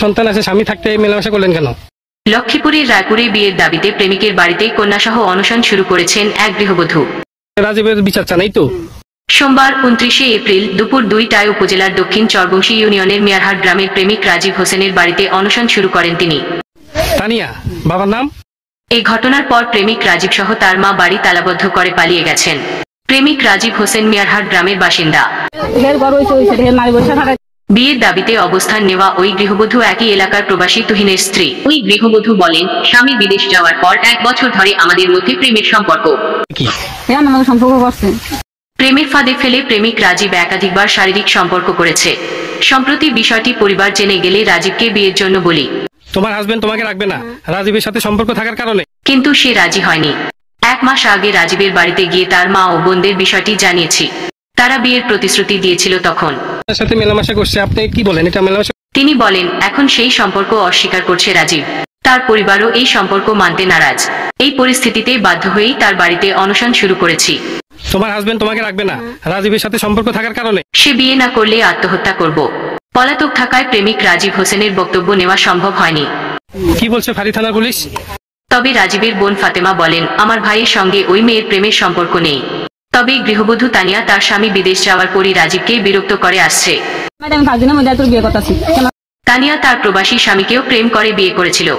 সন্তান আছে, স্বামী থাকতে মেলামেশা করলেন কেন? লক্ষ্মীপুরের রায়পুরে বিয়ের দাবিতে প্রেমিকের বাড়িতে কন্যাসহ অনশন শুরু করেছেন এক গৃহবধূ। রাজীবের বিচার চান, এই তো? সোমবার 29 এপ্রিল দুপুর 2টায় উপজেলার দক্ষিণ চরবংশী ইউনিয়নের মিয়ারহাট গ্রামের প্রেমিক রাজীব হোসেনের বাড়িতে অনশন শুরু করেন তিনি। তানিয়া, বাবার নাম? এই ঘটনার পর প্রেমিক রাজীব সহ তার মা বাড়ি তালাবদ্ধ করে পালিয়ে গেছেন। প্রেমিক রাজীব হোসেন মিয়ারহাট গ্রামের বাসিন্দা। বিয়ের দাবিতে অবস্থান নেওয়া ওই গৃহবধূ একই এলাকার প্রবাসী তুহিনের স্ত্রী। ওই গৃহবধূ বলেন, স্বামী বিদেশ যাওয়ার পর 1 বছর ধরে আমাদের মধ্যে প্রেমের সম্পর্ক। প্রেমের ফাঁদে ফেলে প্রেমিক রাজীব একাধিকবার শারীরিক সম্পর্ক করেছে। সম্প্রতি বিষয়টি পরিবার জেনে গেলে রাজীবকে বিয়ের জন্য বলি। তোমার হাজবেন্ড তোমাকে রাখবে না রাজীবের সাথে সম্পর্ক থাকার কারণে? কিন্তু সে রাজি হয়নি। 1 মাস আগে রাজীবের বাড়িতে গিয়ে তার মা ও বোনদের বিষয়টি জানিয়েছি। তারা বিয়ের প্রতিশ্রুতি দিয়েছিল তখন। তার সাথে মেলামেশা করছে, আপনি কি বলেন এটা মেলামেশা? তিনি বলেন, এখন সেই সম্পর্ক অস্বীকার করছে রাজীব। তার পরিবারও এই সম্পর্ক মানতে নারাজ। এই পরিস্থিতিতে বাধ্য হয়েই তার বাড়িতে অনশন শুরু করেছি। তোমার হাজবেন্ড তোমাকে রাখবে না রাজীবের সাথে সম্পর্ক থাকার কারণে? সে বিয়ে না করলে আত্মহত্যা করব। পলাতক থাকায় প্রেমিক রাজীব হোসেনের বক্তব্য নেওয়া সম্ভব হয়নি। কি বলছে ফাঁড়ি থানার পুলিশ? তবে রাজীবের বোন ফাতেমা বলেন, আমার ভাইয়ের সঙ্গে ওই মেয়ের প্রেমের সম্পর্ক নেই। তবে গৃহবধূ তানিয়া তার স্বামী বিদেশ যাওয়ার পরই রাজীবকে বিরক্ত করে আসছে। তানিয়া তার প্রবাসী স্বামীকেও প্রেম করে বিয়ে করেছিল।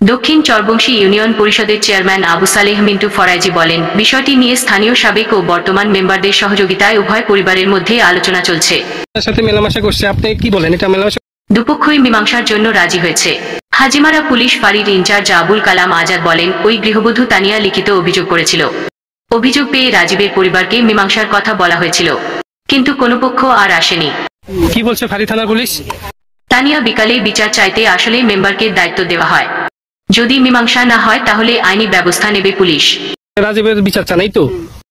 দক্ষিণ চরবংশী ইউনিয়ন পরিষদের চেয়ারম্যান আবু সালেহ মিন্টু ফরাইজি বলেন, বিষয়টি নিয়ে স্থানীয় সাবেক ও বর্তমান মেম্বারদের সহযোগিতায় উভয় পরিবারের মধ্যে আলোচনা চলছে। তার সাথে মেলামেশা করছে, আপনি কি বলেন এটা মেলামেশা? দুপক্ষই মীমাংসার জন্য রাজি হয়েছে। হাজিমারা পুলিশ ফাঁড়ির ইনচার্জ আবুল কালাম আজাদ বলেন, ওই গৃহবধূ তানিয়া লিখিত অভিযোগ করেছিল। অভিযোগ পেয়ে রাজীবের পরিবারকে মীমাংসার কথা বলা হয়েছিল, কিন্তু কোনো পক্ষ আর আসেনি। কি বলছে ফাঁড়ি থানার পুলিশ? তানিয়া বিকালে বিচার চাইতে আসলে মেম্বারকে দায়িত্ব দেওয়া হয়। যদি মীমাংসা না হয় তাহলে আইনি ব্যবস্থা নেবে পুলিশ। রাজীবের বিচার চান, এই তো?